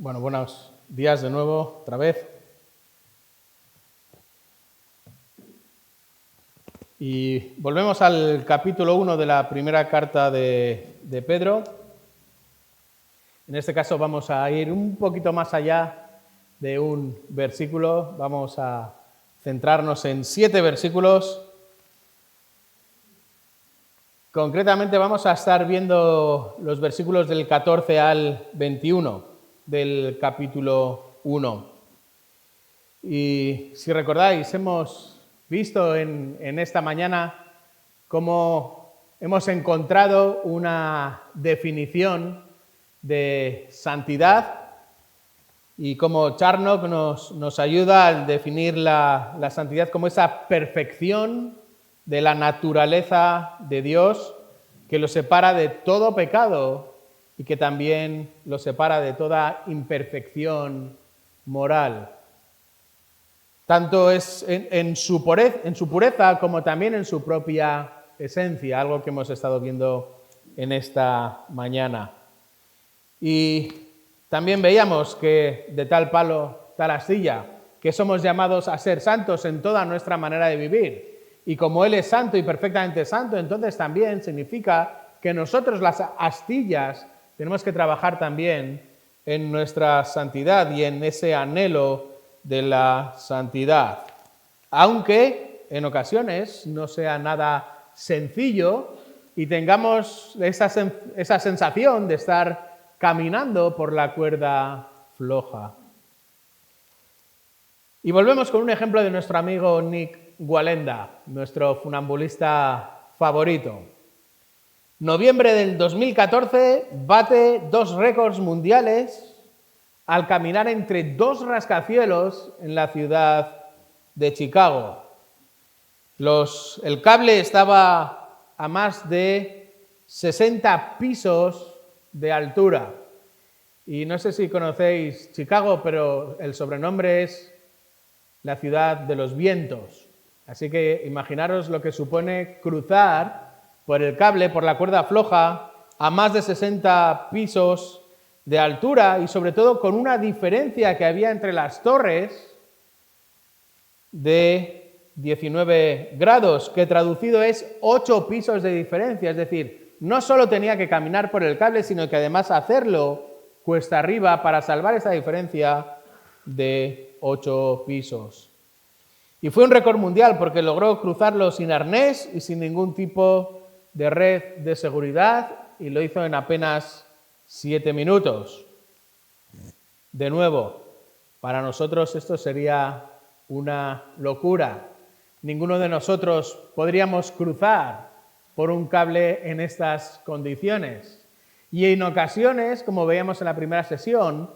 Bueno, buenos días de nuevo, otra vez. Y volvemos al capítulo 1 de la primera carta de Pedro. En este caso vamos a ir un poquito más allá de un versículo. Vamos a centrarnos en 7 versículos. Concretamente vamos a estar viendo los versículos del 14 al 21 del capítulo 1. Y si recordáis, hemos visto en esta mañana cómo hemos encontrado una definición de santidad y cómo Charnock nos ayuda al definir la santidad como esa perfección de la naturaleza de Dios que lo separa de todo pecado y que también lo separa de toda imperfección moral. Tanto es en su pureza como también en su propia esencia, algo que hemos estado viendo en esta mañana. Y también veíamos que de tal palo, tal astilla, que somos llamados a ser santos en toda nuestra manera de vivir. Y como Él es santo y perfectamente santo, entonces también significa que nosotros las astillas tenemos que trabajar también en nuestra santidad y en ese anhelo de la santidad. Aunque en ocasiones no sea nada sencillo y tengamos esa sensación de estar caminando por la cuerda floja. Y volvemos con un ejemplo de nuestro amigo Nick Wallenda, nuestro funambulista favorito. Noviembre del 2014 bate 2 récords mundiales al caminar entre 2 rascacielos en la ciudad de Chicago. El cable estaba a más de 60 pisos de altura. Y no sé si conocéis Chicago, pero el sobrenombre es la ciudad de los vientos. Así que imaginaros lo que supone cruzar por el cable, por la cuerda floja, a más de 60 pisos de altura y sobre todo con una diferencia que había entre las torres de 19 grados, que traducido es 8 pisos de diferencia. Es decir, no solo tenía que caminar por el cable, sino que además hacerlo cuesta arriba para salvar esa diferencia de 8 pisos. Y fue un récord mundial porque logró cruzarlo sin arnés y sin ningún tipo de red de seguridad y lo hizo en apenas 7 minutos. De nuevo, para nosotros esto sería una locura. Ninguno de nosotros podríamos cruzar por un cable en estas condiciones. Y en ocasiones, como veíamos en la primera sesión,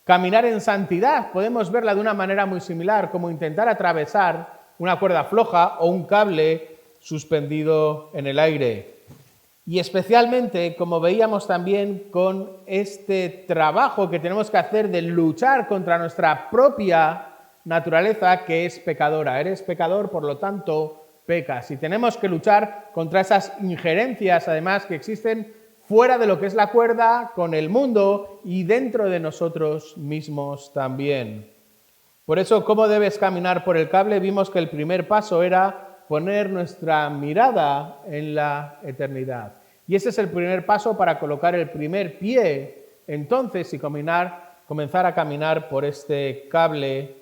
caminar en santidad podemos verla de una manera muy similar, como intentar atravesar una cuerda floja o un cable suspendido en el aire. Y especialmente, como veíamos también con este trabajo que tenemos que hacer de luchar contra nuestra propia naturaleza que es pecadora. Eres pecador, por lo tanto, pecas. Y tenemos que luchar contra esas injerencias, además, que existen fuera de lo que es la cuerda, con el mundo y dentro de nosotros mismos también. Por eso, ¿cómo debes caminar por el cable? Vimos que el primer paso era poner nuestra mirada en la eternidad. Y ese es el primer paso para colocar el primer pie, entonces, y comenzar a caminar por este cable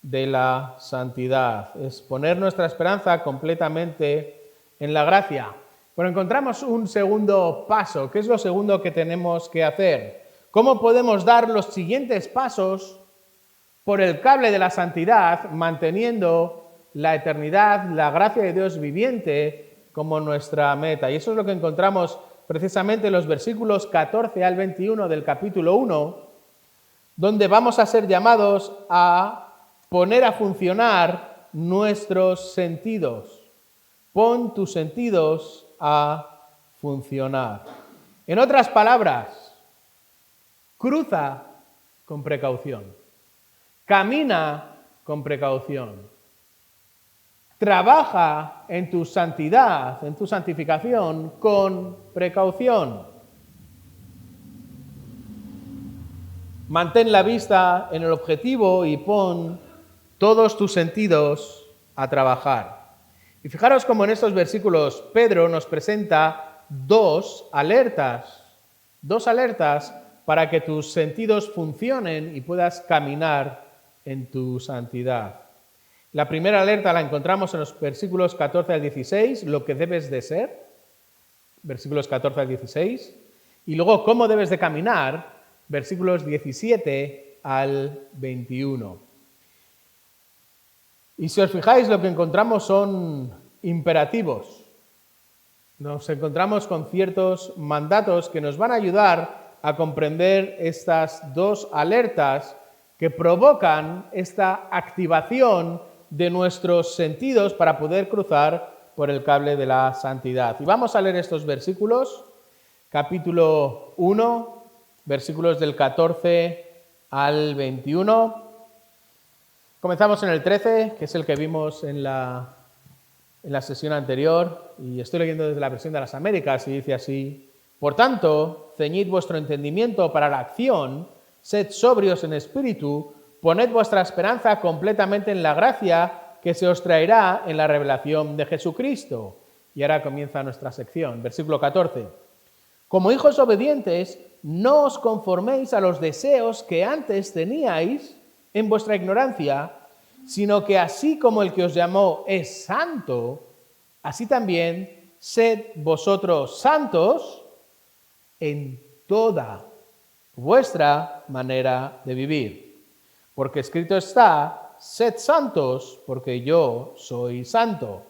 de la santidad. Es poner nuestra esperanza completamente en la gracia. Pero encontramos un segundo paso. ¿Qué es lo segundo que tenemos que hacer? ¿Cómo podemos dar los siguientes pasos por el cable de la santidad, manteniendo la eternidad, la gracia de Dios viviente como nuestra meta? Y eso es lo que encontramos precisamente en los versículos 14 al 21 del capítulo 1, donde vamos a ser llamados a poner a funcionar nuestros sentidos. Pon tus sentidos a funcionar. En otras palabras, cruza con precaución. Camina con precaución. Trabaja en tu santidad, en tu santificación, con precaución. Mantén la vista en el objetivo y pon todos tus sentidos a trabajar. Y fijaros cómo en estos versículos Pedro nos presenta dos alertas para que tus sentidos funcionen y puedas caminar en tu santidad. La primera alerta la encontramos en los versículos 14 al 16, lo que debes de ser, versículos 14 al 16, y luego cómo debes de caminar, versículos 17 al 21. Y si os fijáis, lo que encontramos son imperativos. Nos encontramos con ciertos mandatos que nos van a ayudar a comprender estas dos alertas que provocan esta activación de nuestros sentidos para poder cruzar por el cable de la santidad. Y vamos a leer estos versículos, capítulo 1, versículos del 14 al 21. Comenzamos en el 13, que es el que vimos en la sesión anterior, y estoy leyendo desde la versión de las Américas, y dice así: Por tanto, ceñid vuestro entendimiento para la acción, sed sobrios en espíritu, poned vuestra esperanza completamente en la gracia que se os traerá en la revelación de Jesucristo. Y ahora comienza nuestra sección, versículo 14. Como hijos obedientes, no os conforméis a los deseos que antes teníais en vuestra ignorancia, sino que así como el que os llamó es santo, así también sed vosotros santos en toda vuestra manera de vivir. Porque escrito está: sed santos, porque yo soy santo.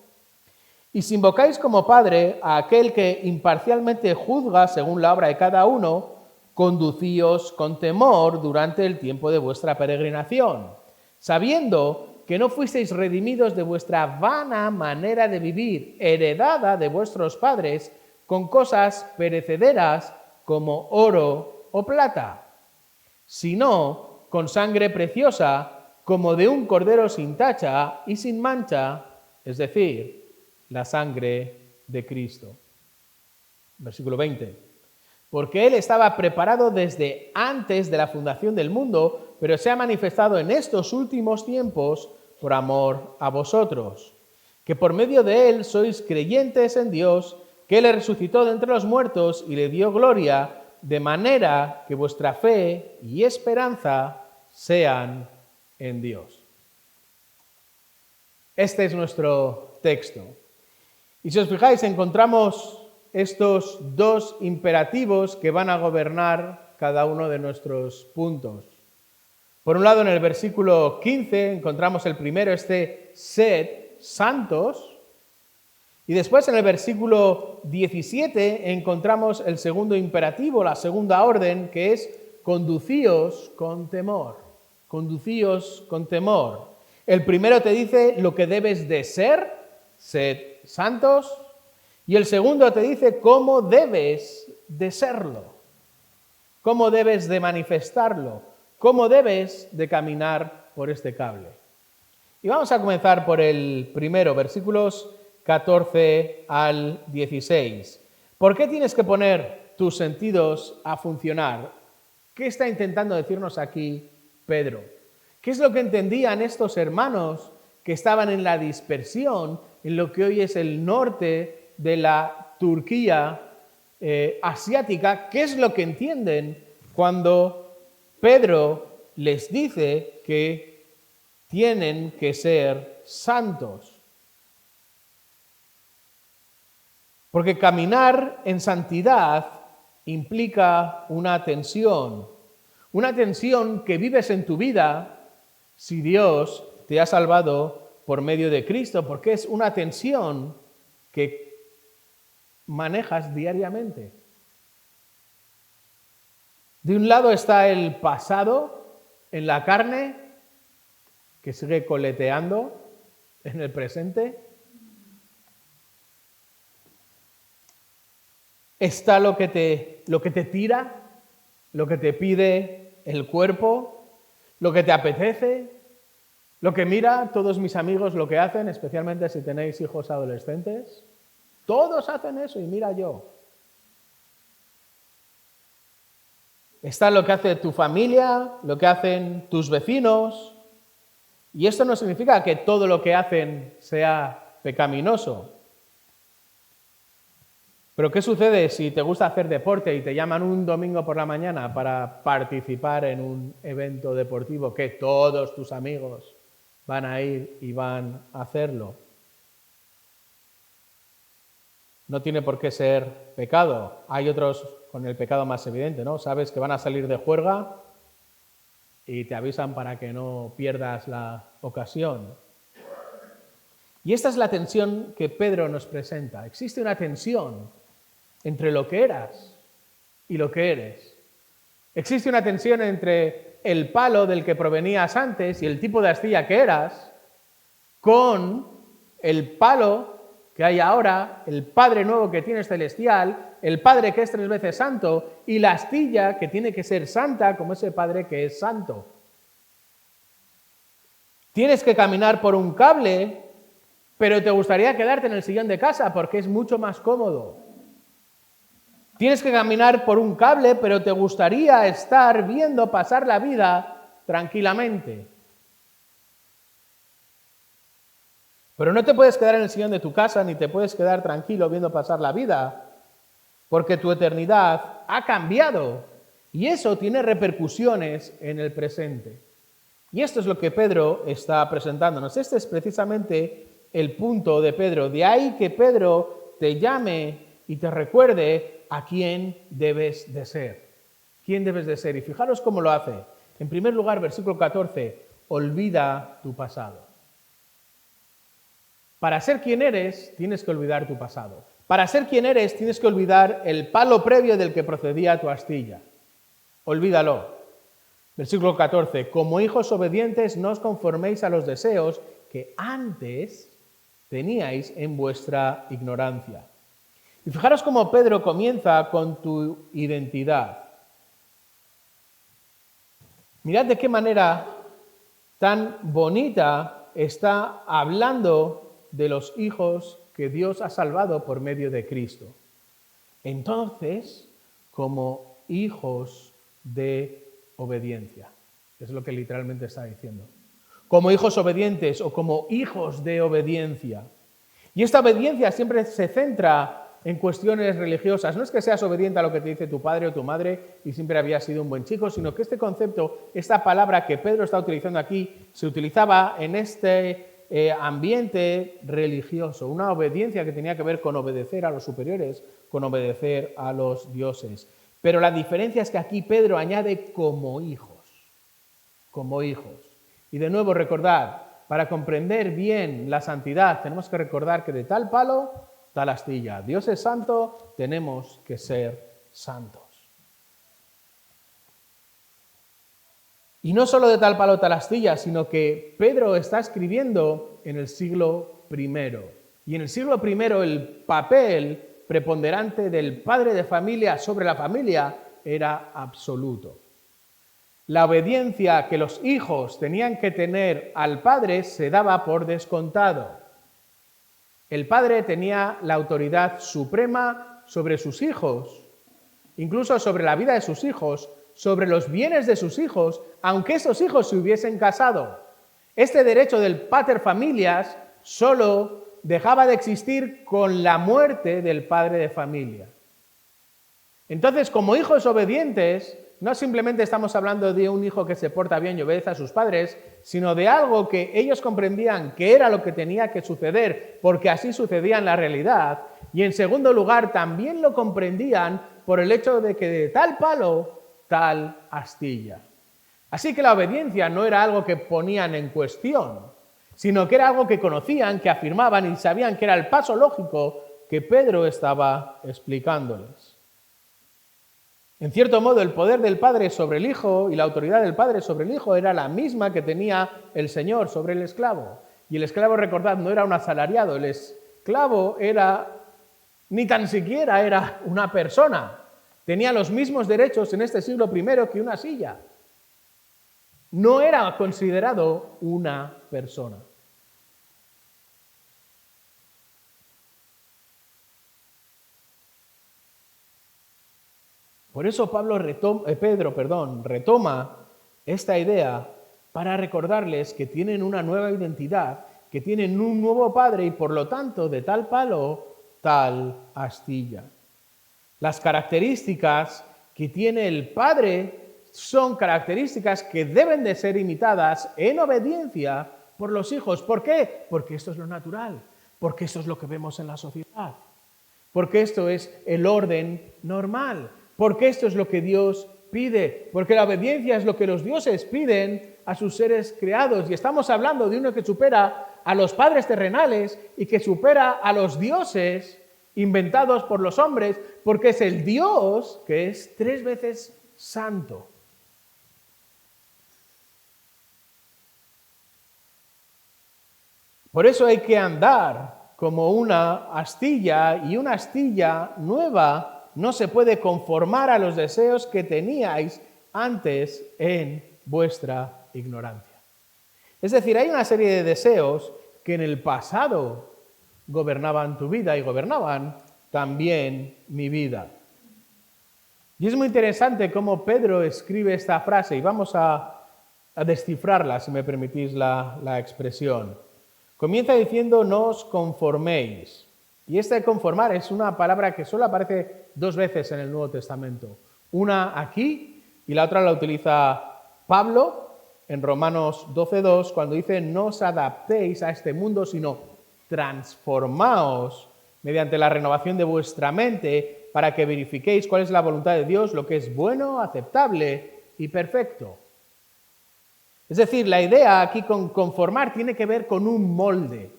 Y si invocáis como Padre a aquel que imparcialmente juzga según la obra de cada uno, conducíos con temor durante el tiempo de vuestra peregrinación, sabiendo que no fuisteis redimidos de vuestra vana manera de vivir, heredada de vuestros padres, con cosas perecederas como oro o plata, sino con sangre preciosa como de un cordero sin tacha y sin mancha, es decir, la sangre de Cristo. Versículo 20. Porque Él estaba preparado desde antes de la fundación del mundo, pero se ha manifestado en estos últimos tiempos por amor a vosotros, que por medio de Él sois creyentes en Dios, que Él le resucitó de entre los muertos y le dio gloria, de manera que vuestra fe y esperanza sean en Dios. Este es nuestro texto. Y si os fijáis, encontramos estos dos imperativos que van a gobernar cada uno de nuestros puntos. Por un lado, en el versículo 15 encontramos el primero, sed santos. Y después en el versículo 17 encontramos el segundo imperativo, la segunda orden, que es conducíos con temor. Conducíos con temor. El primero te dice lo que debes de ser, sed santos. Y el segundo te dice cómo debes de serlo, cómo debes de manifestarlo, cómo debes de caminar por este cable. Y vamos a comenzar por el primero, versículos 14 al 16. ¿Por qué tienes que poner tus sentidos a funcionar? ¿Qué está intentando decirnos aquí Pedro? ¿Qué es lo que entendían estos hermanos que estaban en la dispersión, en lo que hoy es el norte de la Turquía asiática? ¿Qué es lo que entienden cuando Pedro les dice que tienen que ser santos? Porque caminar en santidad implica una tensión que vives en tu vida si Dios te ha salvado por medio de Cristo, porque es una tensión que manejas diariamente. De un lado está el pasado en la carne, que sigue coleteando en el presente. Está lo que te tira, lo que te pide el cuerpo, lo que te apetece, lo que mira todos mis amigos lo que hacen, especialmente si tenéis hijos adolescentes. Todos hacen eso y mira yo. Está lo que hace tu familia, lo que hacen tus vecinos, y esto no significa que todo lo que hacen sea pecaminoso. Pero ¿qué sucede si te gusta hacer deporte y te llaman un domingo por la mañana para participar en un evento deportivo que todos tus amigos van a ir y van a hacerlo? No tiene por qué ser pecado. Hay otros con el pecado más evidente, ¿no? Sabes que van a salir de juerga y te avisan para que no pierdas la ocasión. Y esta es la tensión que Pedro nos presenta. Existe una tensión entre lo que eras y lo que eres. Existe una tensión entre el palo del que provenías antes y el tipo de astilla que eras con el palo que hay ahora, el Padre nuevo que tienes celestial, el Padre que es 3 veces santo y la astilla que tiene que ser santa como ese Padre que es santo. Tienes que caminar por un cable, pero te gustaría quedarte en el sillón de casa porque es mucho más cómodo. Tienes que caminar por un cable, pero te gustaría estar viendo pasar la vida tranquilamente. Pero no te puedes quedar en el sillón de tu casa, ni te puedes quedar tranquilo viendo pasar la vida, porque tu eternidad ha cambiado y eso tiene repercusiones en el presente. Y esto es lo que Pedro está presentándonos. Este es precisamente el punto de Pedro. De ahí que Pedro te llame y te recuerde a quién debes de ser. ¿Quién debes de ser? Y fijaros cómo lo hace. En primer lugar, versículo 14, olvida tu pasado. Para ser quien eres, tienes que olvidar tu pasado. Para ser quien eres, tienes que olvidar el palo previo del que procedía tu astilla. Olvídalo. Versículo 14. Como hijos obedientes, no os conforméis a los deseos que antes teníais en vuestra ignorancia. Y fijaros cómo Pedro comienza con tu identidad. Mirad de qué manera tan bonita está hablando de los hijos que Dios ha salvado por medio de Cristo. Entonces, como hijos de obediencia, es lo que literalmente está diciendo. Como hijos obedientes o como hijos de obediencia. Y esta obediencia siempre se centra en cuestiones religiosas. No es que seas obediente a lo que te dice tu padre o tu madre y siempre habías sido un buen chico, sino que este concepto, esta palabra que Pedro está utilizando aquí, se utilizaba en este ambiente religioso, una obediencia que tenía que ver con obedecer a los superiores, con obedecer a los dioses. Pero la diferencia es que aquí Pedro añade como hijos, como hijos. Y de nuevo recordad, para comprender bien la santidad tenemos que recordar que de tal palo, tal astilla. Dios es santo, tenemos que ser santos. Y no solo de tal palo, tal astilla, sino que Pedro está escribiendo en el siglo I. Y en el siglo I el papel preponderante del padre de familia sobre la familia era absoluto. La obediencia que los hijos tenían que tener al padre se daba por descontado. El padre tenía la autoridad suprema sobre sus hijos, incluso sobre la vida de sus hijos, sobre los bienes de sus hijos, aunque esos hijos se hubiesen casado. Este derecho del pater familias solo dejaba de existir con la muerte del padre de familia. Entonces, como hijos obedientes, no simplemente estamos hablando de un hijo que se porta bien y obedece a sus padres, sino de algo que ellos comprendían que era lo que tenía que suceder, porque así sucedía en la realidad. Y en segundo lugar, también lo comprendían por el hecho de que de tal palo, tal astilla. Así que la obediencia no era algo que ponían en cuestión, sino que era algo que conocían, que afirmaban y sabían que era el paso lógico que Pedro estaba explicándoles. En cierto modo, el poder del Padre sobre el Hijo y la autoridad del Padre sobre el Hijo era la misma que tenía el Señor sobre el esclavo. Y el esclavo, recordad, no era un asalariado, el esclavo ni tan siquiera era una persona. Tenía los mismos derechos en este siglo I que una silla. No era considerado una persona. Por eso Pedro retoma esta idea para recordarles que tienen una nueva identidad, que tienen un nuevo padre y por lo tanto de tal palo, tal astilla. Las características que tiene el padre son características que deben de ser imitadas en obediencia por los hijos. ¿Por qué? Porque esto es lo natural, porque esto es lo que vemos en la sociedad, porque esto es el orden normal, porque esto es lo que Dios pide, porque la obediencia es lo que los dioses piden a sus seres creados. Y estamos hablando de uno que supera a los padres terrenales y que supera a los dioses inventados por los hombres, porque es el Dios que es 3 veces santo. Por eso hay que andar como una astilla, y una astilla nueva no se puede conformar a los deseos que teníais antes en vuestra ignorancia. Es decir, hay una serie de deseos que en el pasado gobernaban tu vida y gobernaban también mi vida. Y es muy interesante cómo Pedro escribe esta frase, y vamos a descifrarla, si me permitís la expresión. Comienza diciendo, no os conforméis. Y esta de conformar es una palabra que solo aparece 2 veces en el Nuevo Testamento. Una aquí y la otra la utiliza Pablo en Romanos 12:2, cuando dice, no os adaptéis a este mundo, sino transformaos mediante la renovación de vuestra mente para que verifiquéis cuál es la voluntad de Dios, lo que es bueno, aceptable y perfecto. Es decir, la idea aquí con conformar tiene que ver con un molde.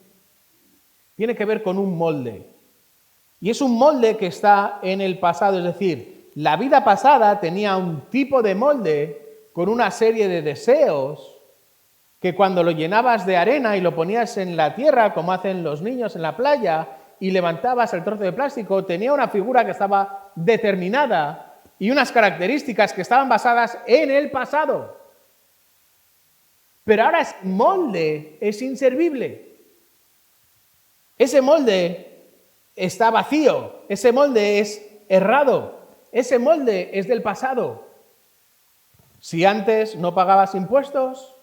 Tiene que ver con un molde. Y es un molde que está en el pasado, es decir, la vida pasada tenía un tipo de molde con una serie de deseos que cuando lo llenabas de arena y lo ponías en la tierra, como hacen los niños en la playa, y levantabas el trozo de plástico, tenía una figura que estaba determinada y unas características que estaban basadas en el pasado. Pero ahora ese molde es inservible. Ese molde está vacío, ese molde es errado, ese molde es del pasado. Si antes no pagabas impuestos,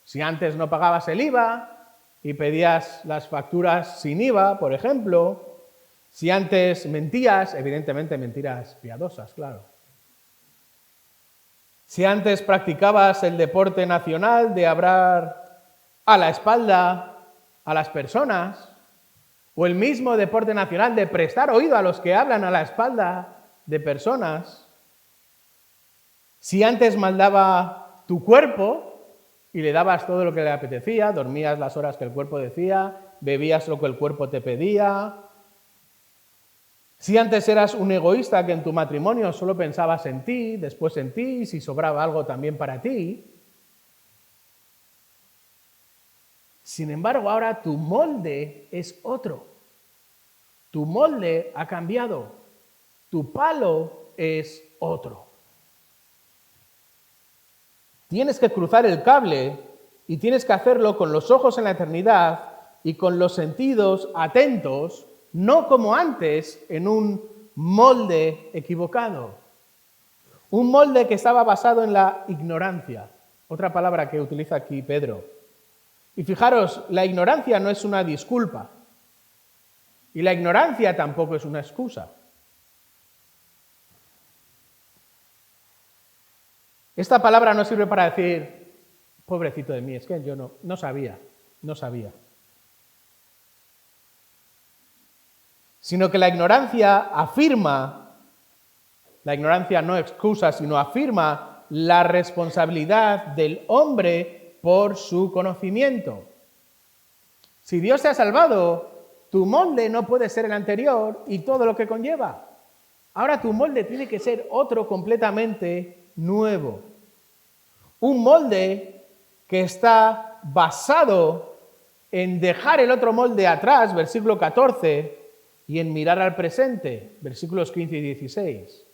si antes no pagabas el IVA y pedías las facturas sin IVA, por ejemplo, si antes mentías, evidentemente mentiras piadosas, claro. Si antes practicabas el deporte nacional de hablar a la espalda a las personas, o el mismo deporte nacional de prestar oído a los que hablan a la espalda de personas, si antes maldaba tu cuerpo y le dabas todo lo que le apetecía, dormías las horas que el cuerpo decía, bebías lo que el cuerpo te pedía, si antes eras un egoísta que en tu matrimonio solo pensabas en ti, después en ti, y si sobraba algo también para ti. Sin embargo, ahora tu molde es otro. Tu molde ha cambiado. Tu palo es otro. Tienes que cruzar el cable y tienes que hacerlo con los ojos en la eternidad y con los sentidos atentos, no como antes, en un molde equivocado. Un molde que estaba basado en la ignorancia. Otra palabra que utiliza aquí Pedro. Y fijaros, la ignorancia no es una disculpa. Y la ignorancia tampoco es una excusa. Esta palabra no sirve para decir, pobrecito de mí, es que yo no sabía. Sino que la ignorancia afirma, la ignorancia no excusa, sino afirma la responsabilidad del hombre por su conocimiento. Si Dios te ha salvado, tu molde no puede ser el anterior y todo lo que conlleva. Ahora tu molde tiene que ser otro completamente nuevo. Un molde que está basado en dejar el otro molde atrás, versículo 14, y en mirar al presente, versículos 15 y 16.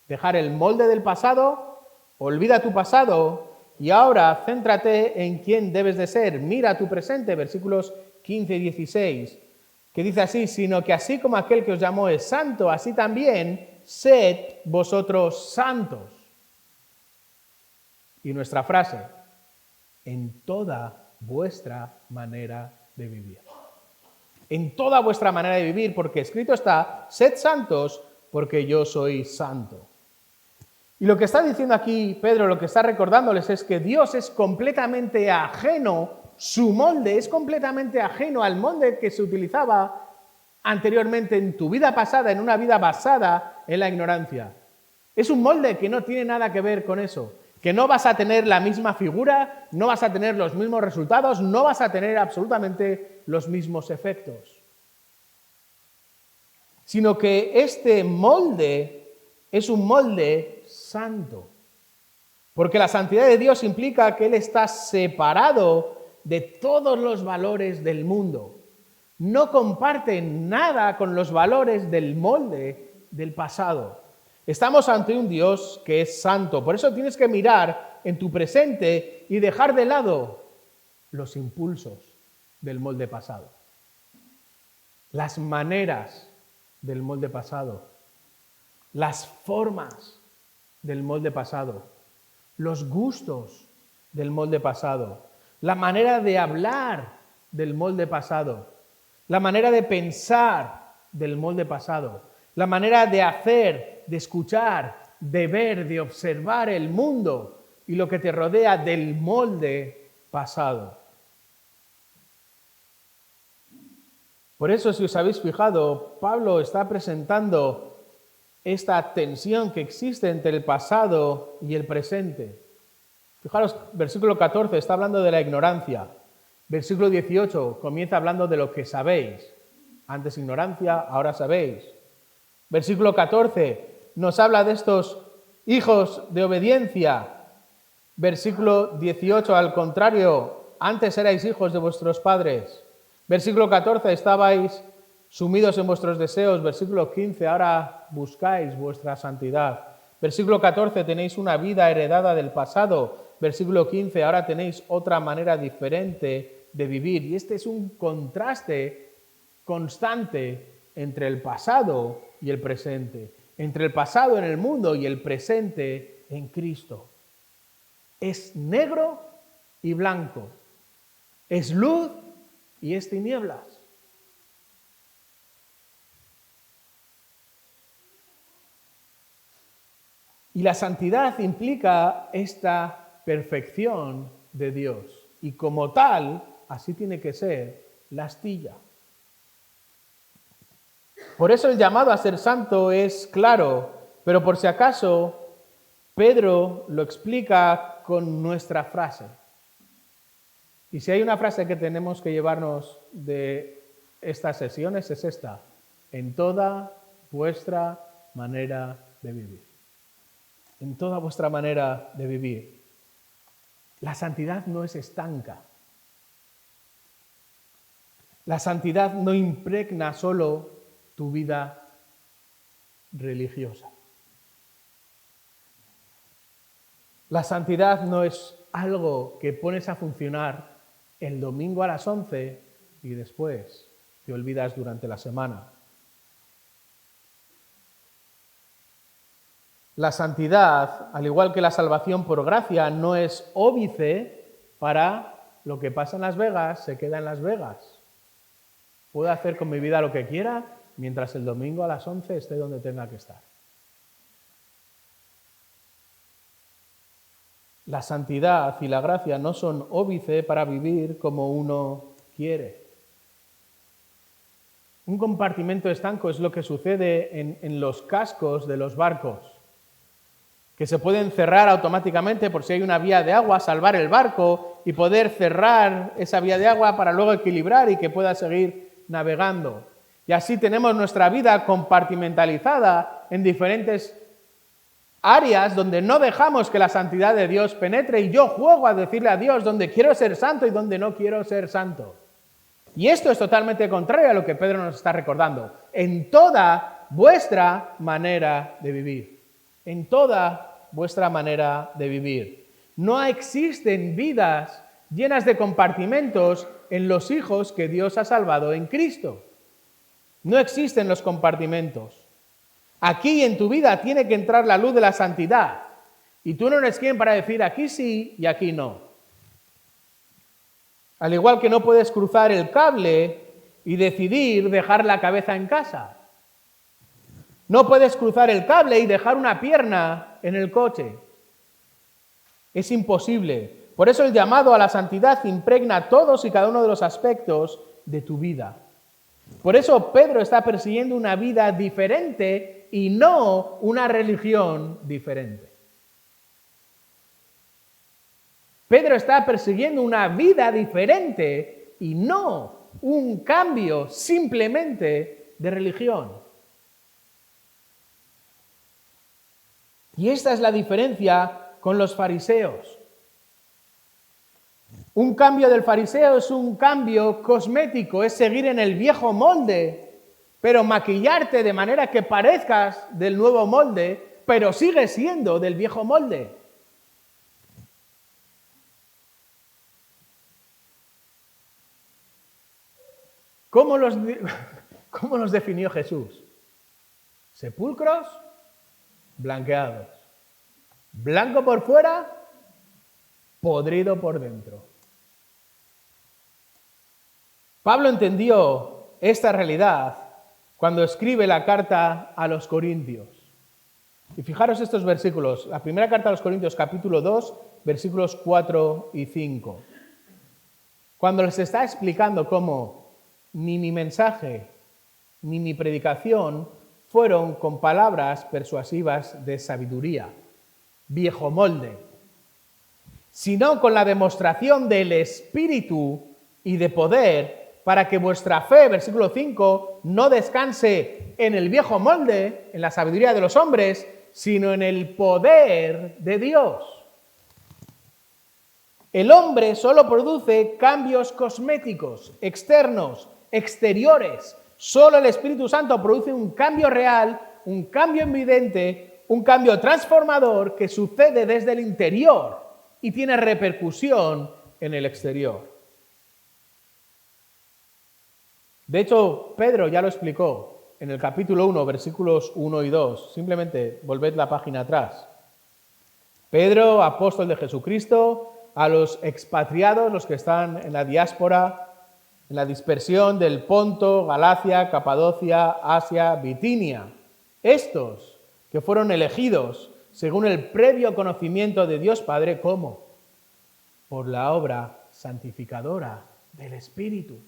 Dejar el molde del pasado, olvida tu pasado y ahora céntrate en quién debes de ser. Mira tu presente, versículos 15 y 16, que dice así, sino que así como aquel que os llamó es santo, así también sed vosotros santos. Y nuestra frase, en toda vuestra manera de vivir. En toda vuestra manera de vivir, porque escrito está, sed santos, porque yo soy santo. Y lo que está diciendo aquí Pedro, lo que está recordándoles es que Dios es completamente ajeno, su molde es completamente ajeno al molde que se utilizaba anteriormente en tu vida pasada, en una vida basada en la ignorancia. Es un molde que no tiene nada que ver con eso, que no vas a tener la misma figura, no vas a tener los mismos resultados, no vas a tener absolutamente los mismos efectos. Sino que este molde es un molde santo. Porque la santidad de Dios implica que Él está separado de todos los valores del mundo. No comparte nada con los valores del molde del pasado. Estamos ante un Dios que es santo. Por eso tienes que mirar en tu presente y dejar de lado los impulsos del molde pasado, las maneras del molde pasado, las formas del molde pasado, los gustos del molde pasado, la manera de hablar del molde pasado, la manera de pensar del molde pasado, la manera de hacer, de escuchar, de ver, de observar el mundo y lo que te rodea del molde pasado. Por eso, si os habéis fijado, Pablo está presentando esta tensión que existe entre el pasado y el presente. Fijaros, versículo 14 está hablando de la ignorancia. Versículo 18 comienza hablando de lo que sabéis. Antes ignorancia, ahora sabéis. Versículo 14 nos habla de estos hijos de obediencia. Versículo 18, al contrario, antes erais hijos de vuestros padres. Versículo 14, estabais sumidos en vuestros deseos. Versículo 15, ahora buscáis vuestra santidad. Versículo 14, tenéis una vida heredada del pasado. Versículo 15, ahora tenéis otra manera diferente de vivir. Y este es un contraste constante entre el pasado y el presente. Entre el pasado en el mundo y el presente en Cristo. Es negro y blanco. Es luz y es tinieblas. Y la santidad implica esta perfección de Dios. Y como tal, así tiene que ser la astilla. Por eso el llamado a ser santo es claro, pero por si acaso, Pedro lo explica con nuestra frase. Y si hay una frase que tenemos que llevarnos de estas sesiones es esta: en toda vuestra manera de vivir. En toda vuestra manera de vivir. La santidad no es estanca. La santidad no impregna solo tu vida religiosa. La santidad no es algo que pones a funcionar el domingo a las 11 y después te olvidas durante la semana. La santidad, al igual que la salvación por gracia, no es óbice para lo que pasa en Las Vegas, se queda en Las Vegas. Puedo hacer con mi vida lo que quiera mientras el domingo a las 11 esté donde tenga que estar. La santidad y la gracia no son óbice para vivir como uno quiere. Un compartimento estanco es lo que sucede en los cascos de los barcos, que se pueden cerrar automáticamente por si hay una vía de agua, salvar el barco y poder cerrar esa vía de agua para luego equilibrar y que pueda seguir navegando. Y así tenemos nuestra vida compartimentalizada en diferentes áreas donde no dejamos que la santidad de Dios penetre y yo juego a decirle a Dios dónde quiero ser santo y dónde no quiero ser santo. Y esto es totalmente contrario a lo que Pedro nos está recordando. En toda vuestra manera de vivir. En toda vuestra manera de vivir. No existen vidas llenas de compartimentos en los hijos que Dios ha salvado en Cristo. No existen los compartimentos. Aquí en tu vida tiene que entrar la luz de la santidad. Y tú no eres quien para decir aquí sí y aquí no. Al igual que no puedes cruzar el cable y decidir dejar la cabeza en casa. No puedes cruzar el cable y dejar una pierna en el coche. Es imposible. Por eso el llamado a la santidad impregna todos y cada uno de los aspectos de tu vida. Por eso Pedro está persiguiendo una vida diferente y no una religión diferente. Pedro está persiguiendo una vida diferente y no un cambio simplemente de religión. Y esta es la diferencia con los fariseos. Un cambio del fariseo es un cambio cosmético, es seguir en el viejo molde, pero maquillarte de manera que parezcas del nuevo molde, pero sigues siendo del viejo molde. ¿Cómo los definió Jesús? Sepulcros blanqueados. Blanco por fuera, podrido por dentro. Pablo entendió esta realidad cuando escribe la carta a los Corintios. Y fijaros estos versículos. La primera carta a los Corintios, capítulo 2, versículos 4 y 5. Cuando les está explicando cómo ni mi mensaje ni mi predicación fueron con palabras persuasivas de sabiduría, viejo molde, sino con la demostración del Espíritu y de poder, para que vuestra fe, versículo 5, no descanse en el viejo molde, en la sabiduría de los hombres, sino en el poder de Dios. El hombre solo produce cambios cosméticos, externos, exteriores. Solo el Espíritu Santo produce un cambio real, un cambio evidente, un cambio transformador que sucede desde el interior y tiene repercusión en el exterior. De hecho, Pedro ya lo explicó en el capítulo 1, versículos 1 y 2. Simplemente volved la página atrás. Pedro, apóstol de Jesucristo, a los expatriados, los que están en la diáspora, en la dispersión del Ponto, Galacia, Capadocia, Asia, Bitinia. Estos que fueron elegidos según el previo conocimiento de Dios Padre, ¿cómo? Por la obra santificadora del Espíritu.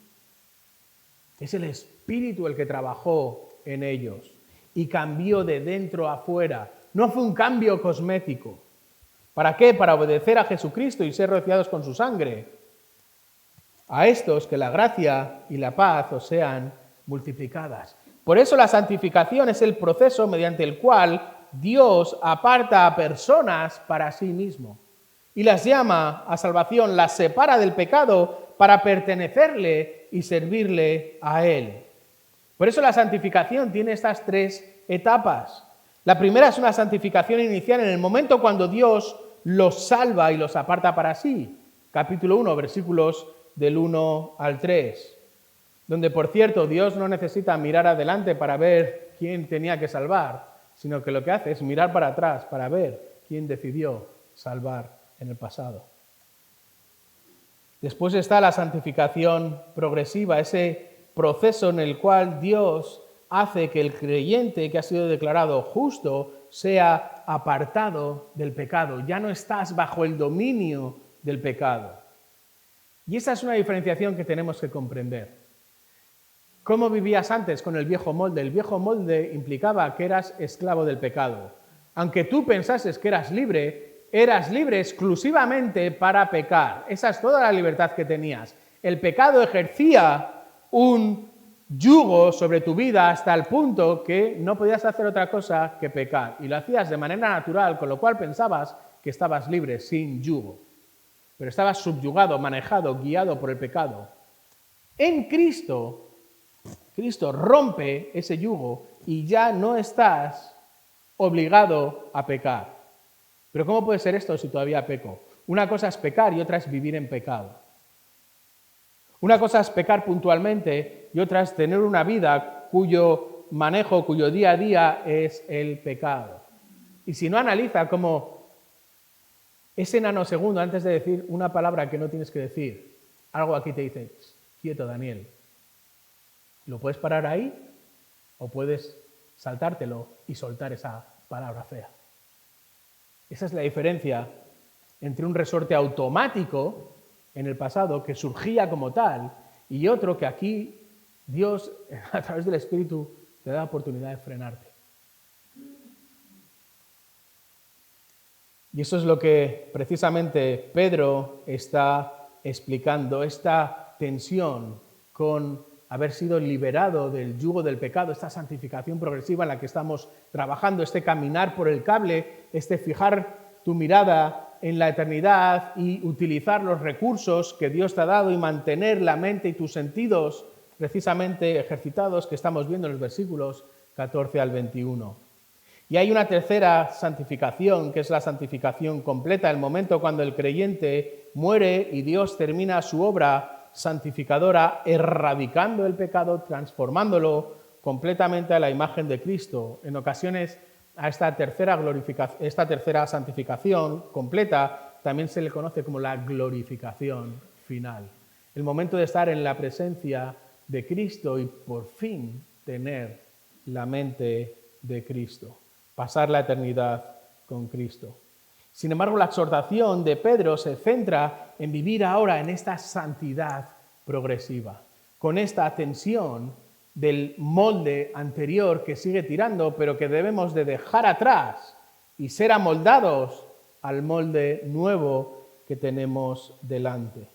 Es el Espíritu el que trabajó en ellos y cambió de dentro a afuera. No fue un cambio cosmético. ¿Para qué? Para obedecer a Jesucristo y ser rociados con su sangre. A estos que la gracia y la paz os sean multiplicadas. Por eso la santificación es el proceso mediante el cual Dios aparta a personas para sí mismo y las llama a salvación, las separa del pecado para pertenecerle y servirle a Él. Por eso la santificación tiene estas tres etapas. La primera es una santificación inicial en el momento cuando Dios los salva y los aparta para sí. Capítulo 1, versículos del 1 al 3. Donde, por cierto, Dios no necesita mirar adelante para ver quién tenía que salvar, sino que lo que hace es mirar para atrás para ver quién decidió salvar en el pasado. Después está la santificación progresiva, ese proceso en el cual Dios hace que el creyente que ha sido declarado justo sea apartado del pecado. Ya no estás bajo el dominio del pecado. Y esa es una diferenciación que tenemos que comprender. ¿Cómo vivías antes con el viejo molde? El viejo molde implicaba que eras esclavo del pecado. Aunque tú pensases que eras libre exclusivamente para pecar. Esa es toda la libertad que tenías. El pecado ejercía un yugo sobre tu vida hasta el punto que no podías hacer otra cosa que pecar. Y lo hacías de manera natural, con lo cual pensabas que estabas libre, sin yugo. Pero estabas subyugado, manejado, guiado por el pecado. En Cristo rompe ese yugo y ya no estás obligado a pecar. Pero ¿cómo puede ser esto si todavía peco? Una cosa es pecar y otra es vivir en pecado. Una cosa es pecar puntualmente y otra es tener una vida cuyo manejo, cuyo día a día es el pecado. Y si no analiza cómo ese nanosegundo antes de decir una palabra que no tienes que decir, algo aquí te dice, quieto Daniel, ¿lo puedes parar ahí o puedes saltártelo y soltar esa palabra fea? Esa es la diferencia entre un resorte automático en el pasado que surgía como tal y otro que aquí Dios, a través del Espíritu, te da la oportunidad de frenarte. Y eso es lo que precisamente Pedro está explicando, esta tensión con haber sido liberado del yugo del pecado, esta santificación progresiva en la que estamos trabajando, este caminar por el cable, este fijar tu mirada en la eternidad y utilizar los recursos que Dios te ha dado y mantener la mente y tus sentidos precisamente ejercitados que estamos viendo en los versículos 14 al 21. Y hay una tercera santificación, que es la santificación completa, el momento cuando el creyente muere y Dios termina su obra santificadora, erradicando el pecado, transformándolo completamente a la imagen de Cristo. En ocasiones a esta tercera santificación completa también se le conoce como la glorificación final. El momento de estar en la presencia de Cristo y por fin tener la mente de Cristo, pasar la eternidad con Cristo. Sin embargo, la exhortación de Pedro se centra en vivir ahora en esta santidad progresiva, con esta tensión del molde anterior que sigue tirando, pero que debemos de dejar atrás y ser amoldados al molde nuevo que tenemos delante.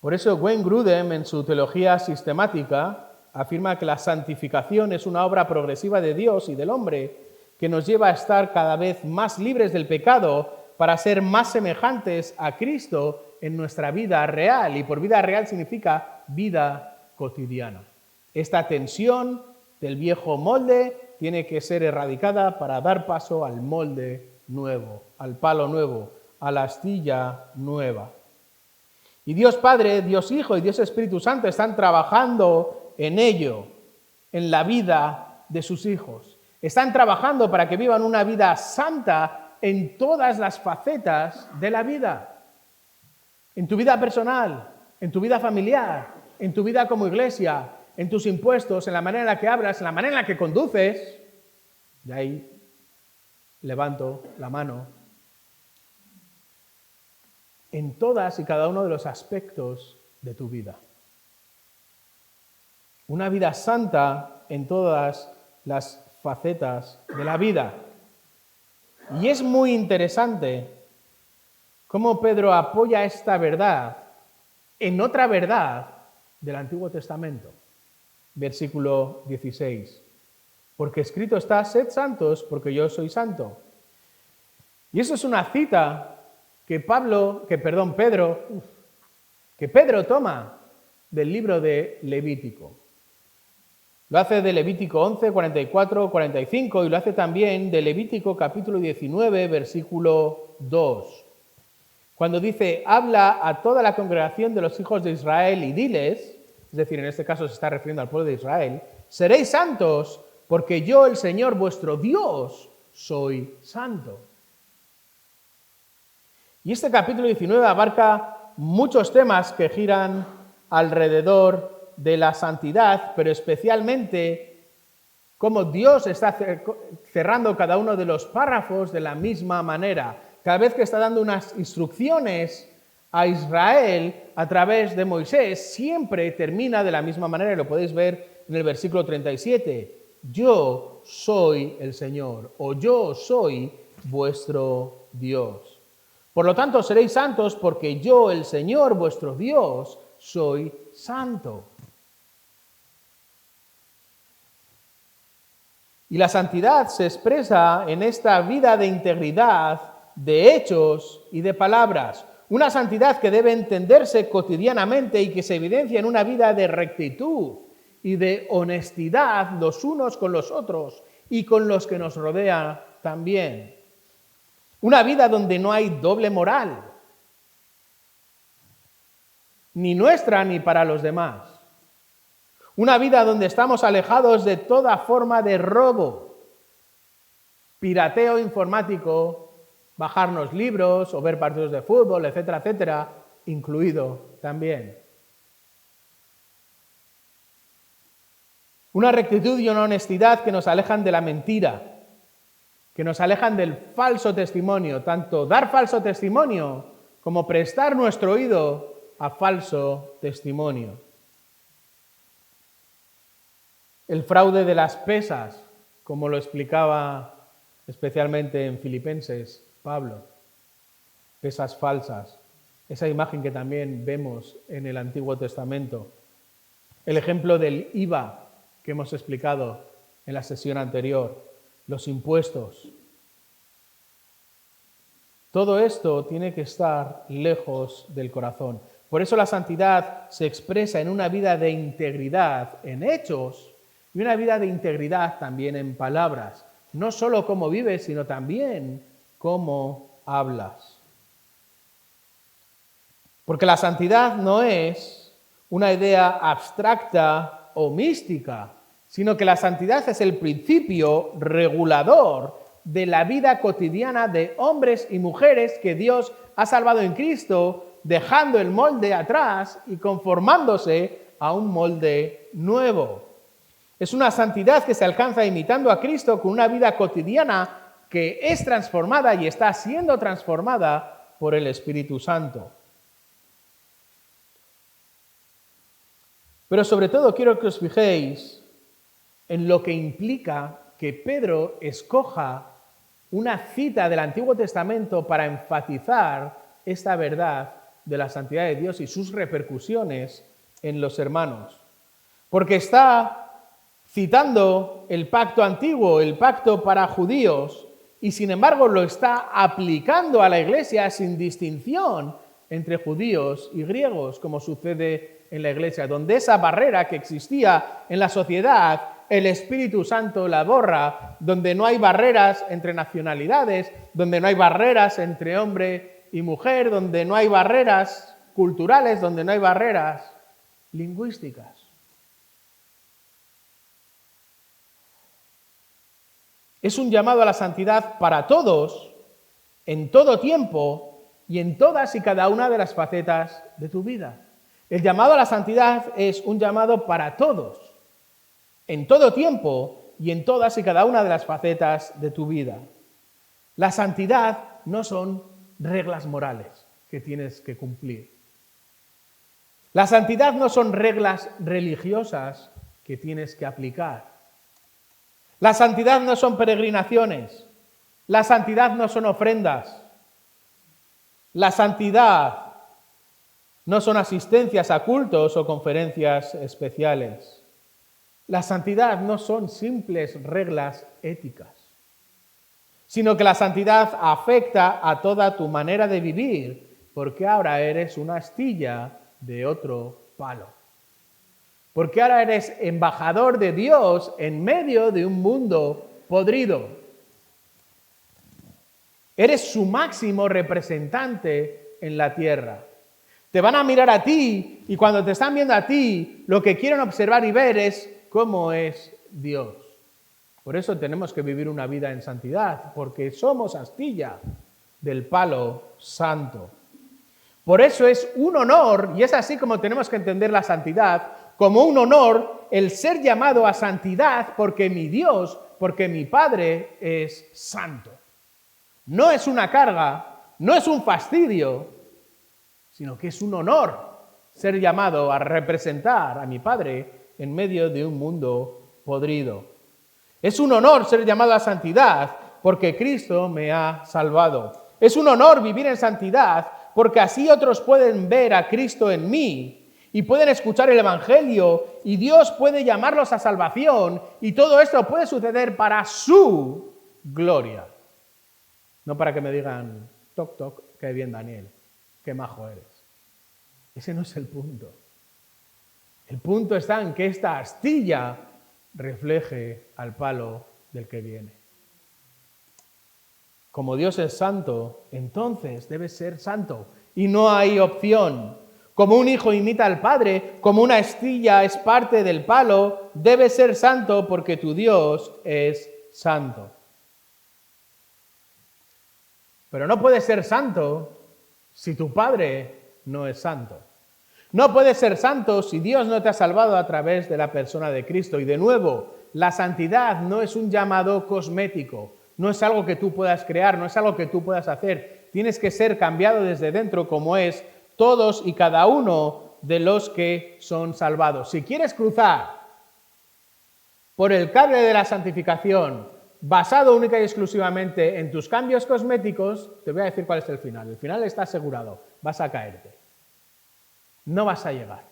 Por eso Wayne Grudem, en su teología sistemática, afirma que la santificación es una obra progresiva de Dios y del hombre que nos lleva a estar cada vez más libres del pecado para ser más semejantes a Cristo en nuestra vida real. Y por vida real significa vida cotidiana. Esta tensión del viejo molde tiene que ser erradicada para dar paso al molde nuevo, al palo nuevo, a la astilla nueva. Y Dios Padre, Dios Hijo y Dios Espíritu Santo están trabajando en ello, en la vida de sus hijos. Están trabajando para que vivan una vida santa en todas las facetas de la vida. En tu vida personal, en tu vida familiar, en tu vida como iglesia, en tus impuestos, en la manera en la que hablas, en la manera en la que conduces. De ahí levanto la mano. En todas y cada uno de los aspectos de tu vida. Una vida santa en todas las facetas de la vida. Y es muy interesante cómo Pedro apoya esta verdad en otra verdad del Antiguo Testamento. Versículo 16. Porque escrito está, sed santos, porque yo soy santo. Y eso es una cita que Pedro toma del libro de Levítico. Lo hace de Levítico 11, 44, 45 y lo hace también de Levítico capítulo 19, versículo 2. Cuando dice, habla a toda la congregación de los hijos de Israel y diles, es decir, en este caso se está refiriendo al pueblo de Israel, seréis santos porque yo, el Señor vuestro Dios, soy santo. Y este capítulo 19 abarca muchos temas que giran alrededor de la santidad, pero especialmente cómo Dios está cerrando cada uno de los párrafos de la misma manera. Cada vez que está dando unas instrucciones a Israel a través de Moisés, siempre termina de la misma manera, y lo podéis ver en el versículo 37. Yo soy el Señor, o yo soy vuestro Dios. Por lo tanto, seréis santos porque yo, el Señor, vuestro Dios, soy santo. Y la santidad se expresa en esta vida de integridad, de hechos y de palabras. Una santidad que debe entenderse cotidianamente y que se evidencia en una vida de rectitud y de honestidad los unos con los otros y con los que nos rodean también. Una vida donde no hay doble moral, ni nuestra ni para los demás. Una vida donde estamos alejados de toda forma de robo, pirateo informático, bajarnos libros o ver partidos de fútbol, etcétera, etcétera, incluido también. Una rectitud y una honestidad que nos alejan de la mentira, que nos alejan del falso testimonio, tanto dar falso testimonio como prestar nuestro oído a falso testimonio. El fraude de las pesas, como lo explicaba especialmente en Filipenses Pablo, pesas falsas, esa imagen que también vemos en el Antiguo Testamento. El ejemplo del IVA que hemos explicado en la sesión anterior, los impuestos. Todo esto tiene que estar lejos del corazón. Por eso la santidad se expresa en una vida de integridad en hechos y una vida de integridad también en palabras. No solo cómo vives, sino también cómo hablas. Porque la santidad no es una idea abstracta o mística, sino que la santidad es el principio regulador de la vida cotidiana de hombres y mujeres que Dios ha salvado en Cristo, dejando el molde atrás y conformándose a un molde nuevo. Es una santidad que se alcanza imitando a Cristo con una vida cotidiana que es transformada y está siendo transformada por el Espíritu Santo. Pero sobre todo quiero que os fijéis en lo que implica que Pedro escoja una cita del Antiguo Testamento para enfatizar esta verdad de la santidad de Dios y sus repercusiones en los hermanos. Porque está citando el pacto antiguo, el pacto para judíos, y sin embargo lo está aplicando a la Iglesia sin distinción entre judíos y griegos, como sucede en la Iglesia, donde esa barrera que existía en la sociedad, el Espíritu Santo la borra, donde no hay barreras entre nacionalidades, donde no hay barreras entre hombre y mujer, donde no hay barreras culturales, donde no hay barreras lingüísticas. Es un llamado a la santidad para todos, en todo tiempo y en todas y cada una de las facetas de tu vida. El llamado a la santidad es un llamado para todos, en todo tiempo y en todas y cada una de las facetas de tu vida. La santidad no son reglas morales que tienes que cumplir. La santidad no son reglas religiosas que tienes que aplicar. La santidad no son peregrinaciones. La santidad no son ofrendas. La santidad no son asistencias a cultos o conferencias especiales. La santidad no son simples reglas éticas, sino que la santidad afecta a toda tu manera de vivir, porque ahora eres una astilla de otro palo. Porque ahora eres embajador de Dios en medio de un mundo podrido. Eres su máximo representante en la tierra. Te van a mirar a ti y cuando te están viendo a ti, lo que quieren observar y ver es cómo es Dios. Por eso tenemos que vivir una vida en santidad, porque somos astilla del palo santo. Por eso es un honor, y es así como tenemos que entender la santidad, como un honor el ser llamado a santidad porque mi Dios, porque mi Padre es santo. No es una carga, no es un fastidio, sino que es un honor ser llamado a representar a mi Padre en medio de un mundo podrido. Es un honor ser llamado a santidad porque Cristo me ha salvado. Es un honor vivir en santidad porque así otros pueden ver a Cristo en mí y pueden escuchar el Evangelio y Dios puede llamarlos a salvación y todo esto puede suceder para su gloria. No para que me digan, toc, toc, qué bien Daniel, qué majo eres. Ese no es el punto. El punto está en que esta astilla refleje al palo del que viene. Como Dios es santo, entonces debe ser santo y no hay opción. Como un hijo imita al padre, como una astilla es parte del palo, debes ser santo porque tu Dios es santo. Pero no puedes ser santo si tu padre no es santo. No puedes ser santo si Dios no te ha salvado a través de la persona de Cristo. Y de nuevo, la santidad no es un llamado cosmético, no es algo que tú puedas crear, no es algo que tú puedas hacer. Tienes que ser cambiado desde dentro como es todos y cada uno de los que son salvados. Si quieres cruzar por el cable de la santificación basado única y exclusivamente en tus cambios cosméticos, te voy a decir cuál es el final. El final está asegurado, vas a caerte. No vas a llegar,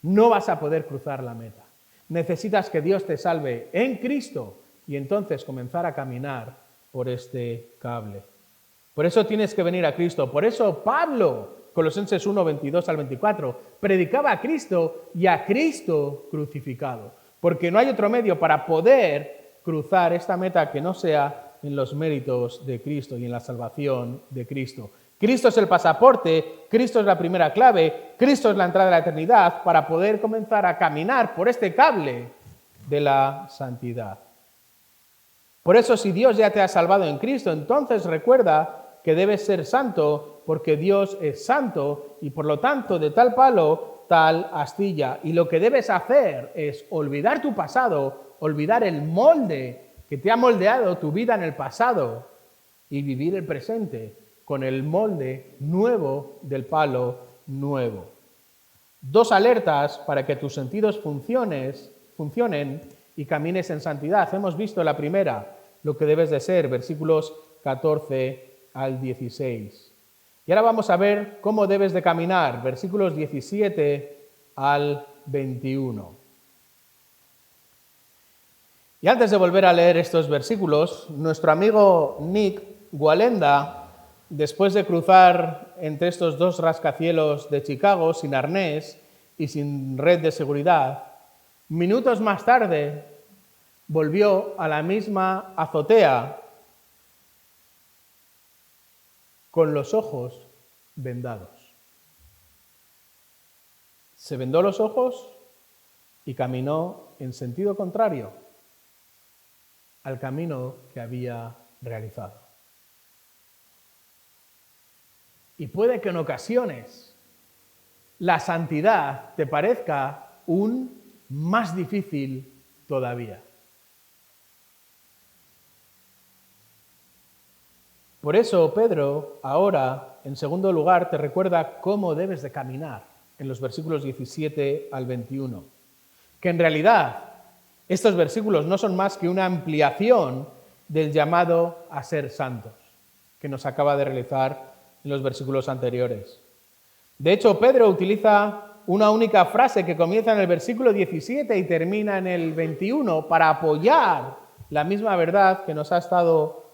no vas a poder cruzar la meta. Necesitas que Dios te salve en Cristo y entonces comenzar a caminar por este cable. Por eso tienes que venir a Cristo. Por eso Pablo, Colosenses 1, 22 al 24, predicaba a Cristo y a Cristo crucificado. Porque no hay otro medio para poder cruzar esta meta que no sea en los méritos de Cristo y en la salvación de Cristo. Cristo es el pasaporte, Cristo es la primera clave, Cristo es la entrada a la eternidad para poder comenzar a caminar por este cable de la santidad. Por eso, si Dios ya te ha salvado en Cristo, entonces recuerda que debes ser santo porque Dios es santo y por lo tanto de tal palo, tal astilla. Y lo que debes hacer es olvidar tu pasado, olvidar el molde que te ha moldeado tu vida en el pasado y vivir el presente con el molde nuevo del palo nuevo. Dos alertas para que tus sentidos funcionen y camines en santidad. Hemos visto la primera, lo que debes de ser, versículos 14 al 16. Y ahora vamos a ver cómo debes de caminar, versículos 17 al 21. Y antes de volver a leer estos versículos, nuestro amigo Nick Wallenda, después de cruzar entre estos dos rascacielos de Chicago sin arnés y sin red de seguridad, minutos más tarde volvió a la misma azotea con los ojos vendados. Se vendó los ojos y caminó en sentido contrario al camino que había realizado. Y puede que en ocasiones la santidad te parezca aún más difícil todavía. Por eso Pedro ahora, en segundo lugar, te recuerda cómo debes de caminar en los versículos 17 al 21. Que en realidad estos versículos no son más que una ampliación del llamado a ser santos que nos acaba de realizar en los versículos anteriores. De hecho, Pedro utiliza una única frase que comienza en el versículo 17 y termina en el 21 para apoyar la misma verdad que nos ha estado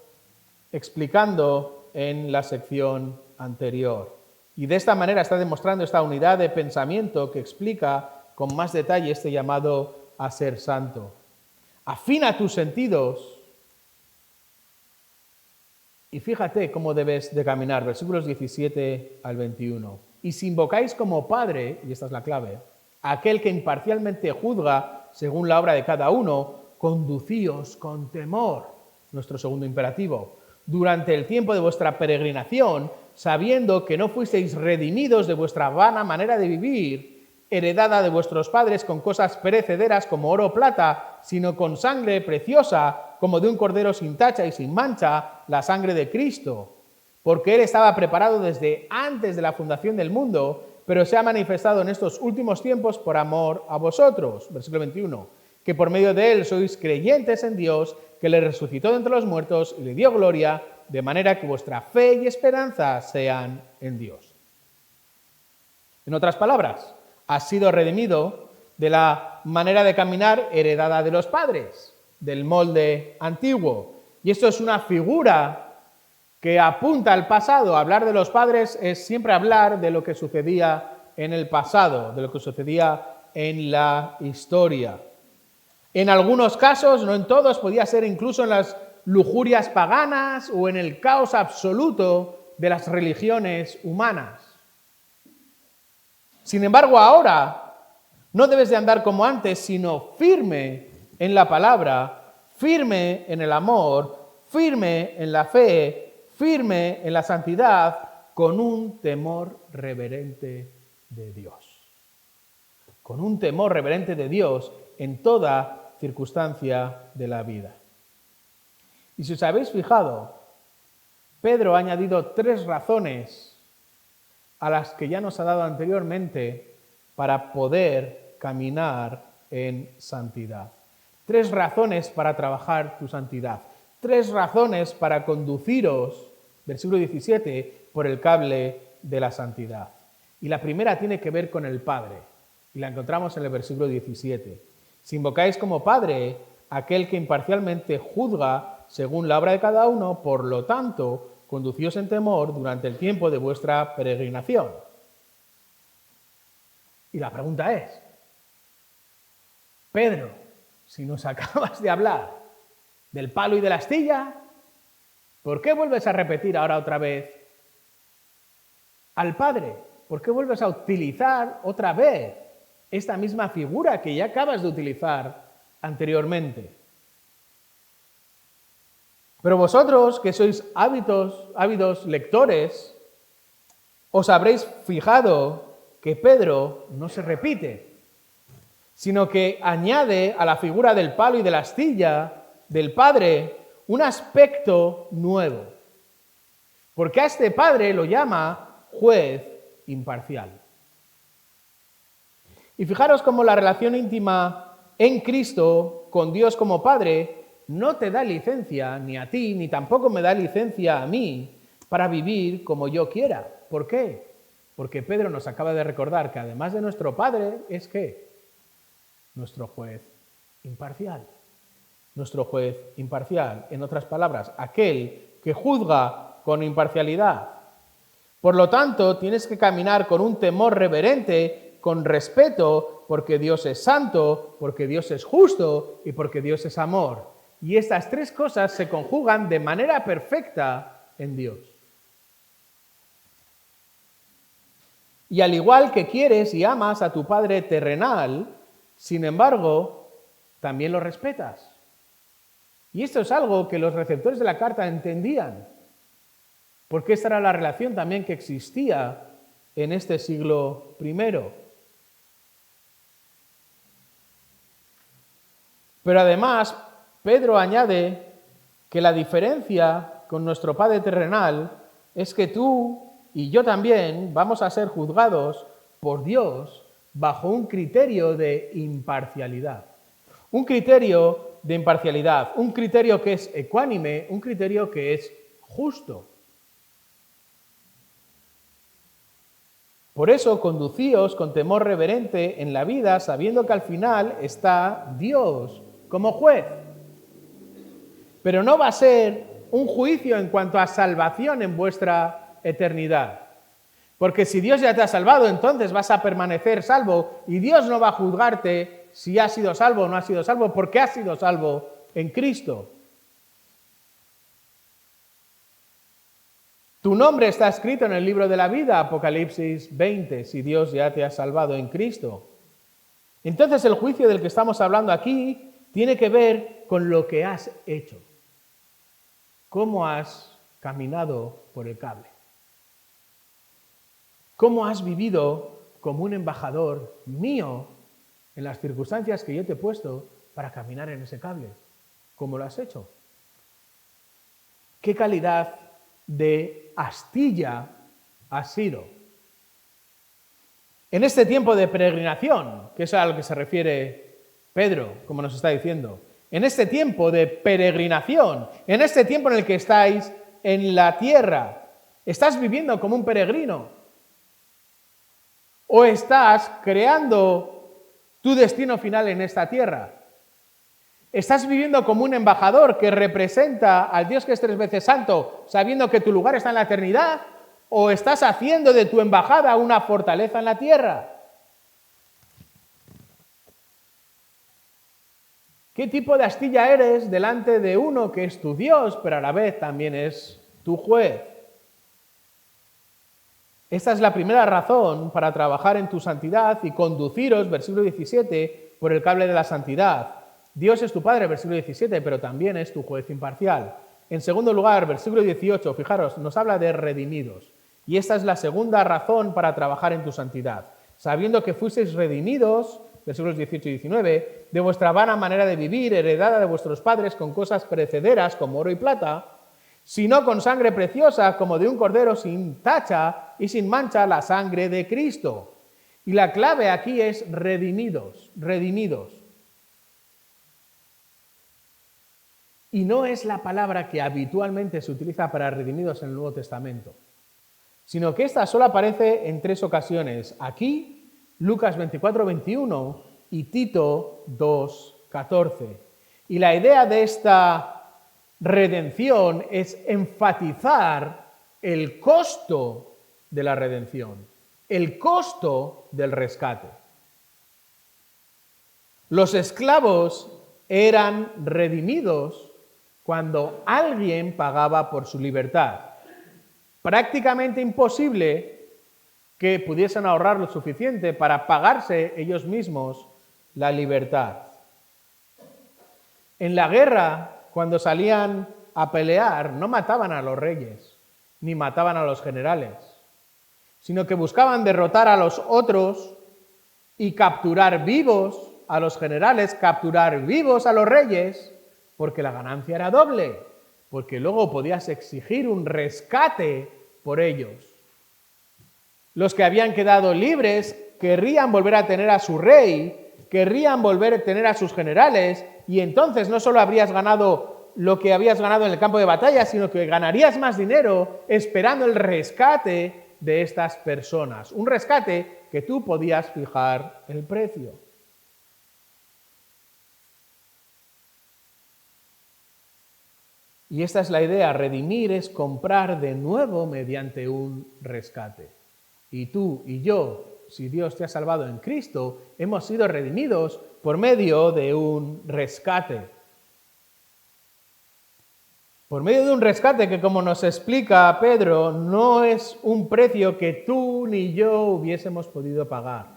explicando en la sección anterior. Y de esta manera está demostrando esta unidad de pensamiento que explica con más detalle este llamado a ser santo. Afina tus sentidos y fíjate cómo debes de caminar, versículos 17 al 21. Y si invocáis como Padre, y esta es la clave, a aquel que imparcialmente juzga según la obra de cada uno, conducíos con temor, nuestro segundo imperativo, durante el tiempo de vuestra peregrinación, sabiendo que no fuisteis redimidos de vuestra vana manera de vivir, heredada de vuestros padres con cosas perecederas como oro o plata, sino con sangre preciosa, como de un cordero sin tacha y sin mancha, la sangre de Cristo. Porque Él estaba preparado desde antes de la fundación del mundo, pero se ha manifestado en estos últimos tiempos por amor a vosotros. Versículo 21. Que por medio de Él sois creyentes en Dios, que le resucitó de entre los muertos y le dio gloria, de manera que vuestra fe y esperanza sean en Dios. En otras palabras, has sido redimido de la manera de caminar heredada de los padres, del molde antiguo. Y esto es una figura que apunta al pasado. Hablar de los padres es siempre hablar de lo que sucedía en el pasado, de lo que sucedía en la historia. En algunos casos, no en todos, podía ser incluso en las lujurias paganas o en el caos absoluto de las religiones humanas. Sin embargo, ahora no debes de andar como antes, sino firme en la palabra, firme en el amor, firme en la fe, firme en la santidad, con un temor reverente de Dios. Con un temor reverente de Dios en toda circunstancia de la vida. Y si os habéis fijado, Pedro ha añadido 3 razones a las que ya nos ha dado anteriormente para poder caminar en santidad. 3 razones para trabajar tu santidad. 3 razones para conduciros, versículo 17, por el cable de la santidad. Y la primera tiene que ver con el Padre, y la encontramos en el versículo 17. Si invocáis como Padre aquel que imparcialmente juzga según la obra de cada uno, por lo tanto, conducíos en temor durante el tiempo de vuestra peregrinación. Y la pregunta es, Pedro, si nos acabas de hablar del palo y de la astilla, ¿por qué vuelves a repetir ahora otra vez al Padre? ¿Por qué vuelves a utilizar otra vez esta misma figura que ya acabas de utilizar anteriormente? Pero vosotros, que sois ávidos lectores, os habréis fijado que Pedro no se repite, sino que añade a la figura del palo y de la astilla del Padre un aspecto nuevo. Porque a este Padre lo llama juez imparcial. Y fijaros cómo la relación íntima en Cristo con Dios como Padre no te da licencia ni a ti, ni tampoco me da licencia a mí para vivir como yo quiera. ¿Por qué? Porque Pedro nos acaba de recordar que además de nuestro Padre, es ¿qué? Nuestro juez imparcial. Nuestro juez imparcial. En otras palabras, aquel que juzga con imparcialidad. Por lo tanto, tienes que caminar con un temor reverente, con respeto, porque Dios es santo, porque Dios es justo y porque Dios es amor. Y estas 3 cosas se conjugan de manera perfecta en Dios. Y al igual que quieres y amas a tu Padre terrenal, sin embargo, también lo respetas. Y esto es algo que los receptores de la carta entendían, porque esta era la relación también que existía en este siglo I. Pero además, Pedro añade que la diferencia con nuestro Padre terrenal es que tú y yo también vamos a ser juzgados por Dios bajo un criterio de imparcialidad. Un criterio de imparcialidad, un criterio que es ecuánime, un criterio que es justo. Por eso, conducíos con temor reverente en la vida, sabiendo que al final está Dios como juez. Pero no va a ser un juicio en cuanto a salvación en vuestra eternidad. Porque si Dios ya te ha salvado, entonces vas a permanecer salvo y Dios no va a juzgarte si has sido salvo o no has sido salvo, porque has sido salvo en Cristo. Tu nombre está escrito en el libro de la vida, Apocalipsis 20, si Dios ya te ha salvado en Cristo. Entonces el juicio del que estamos hablando aquí tiene que ver con lo que has hecho. ¿Cómo has caminado por el cable? ¿Cómo has vivido como un embajador mío en las circunstancias que yo te he puesto para caminar en ese cable? ¿Cómo lo has hecho? ¿Qué calidad de astilla has sido? En este tiempo de peregrinación, que es a lo que se refiere Pedro, como nos está diciendo, en este tiempo de peregrinación, en este tiempo en el que estáis en la tierra, ¿estás viviendo como un peregrino? ¿O estás creando tu destino final en esta tierra? ¿Estás viviendo como un embajador que representa al Dios que es 3 veces santo, sabiendo que tu lugar está en la eternidad? ¿O estás haciendo de tu embajada una fortaleza en la tierra? ¿Qué tipo de astilla eres delante de uno que es tu Dios, pero a la vez también es tu juez? Esta es la primera razón para trabajar en tu santidad y conduciros, versículo 17, por el cable de la santidad. Dios es tu Padre, versículo 17, pero también es tu juez imparcial. En segundo lugar, versículo 18, fijaros, nos habla de redimidos. Y esta es la segunda razón para trabajar en tu santidad. Sabiendo que fuisteis redimidos, versículos 18 y 19, de vuestra vana manera de vivir, heredada de vuestros padres con cosas perecederas como oro y plata, sino con sangre preciosa como de un cordero sin tacha y sin mancha, la sangre de Cristo. Y la clave aquí es redimidos, redimidos. Y no es la palabra que habitualmente se utiliza para redimidos en el Nuevo Testamento, sino que esta solo aparece en 3 ocasiones. Aquí, Lucas 24:21 y Tito 2:14. Y la idea de esta redención es enfatizar el costo de la redención, el costo del rescate. Los esclavos eran redimidos cuando alguien pagaba por su libertad. Prácticamente imposible que pudiesen ahorrar lo suficiente para pagarse ellos mismos la libertad. En la guerra, cuando salían a pelear, no mataban a los reyes, ni mataban a los generales, sino que buscaban derrotar a los otros y capturar vivos a los generales, capturar vivos a los reyes, porque la ganancia era doble, porque luego podías exigir un rescate por ellos. Los que habían quedado libres querrían volver a tener a su rey, querrían volver a tener a sus generales, y entonces no solo habrías ganado lo que habías ganado en el campo de batalla, sino que ganarías más dinero esperando el rescate de estas personas. Un rescate que tú podías fijar el precio. Y esta es la idea, redimir es comprar de nuevo mediante un rescate. Y tú y yo, si Dios te ha salvado en Cristo, hemos sido redimidos por medio de un rescate. Por medio de un rescate que, como nos explica Pedro, no es un precio que tú ni yo hubiésemos podido pagar,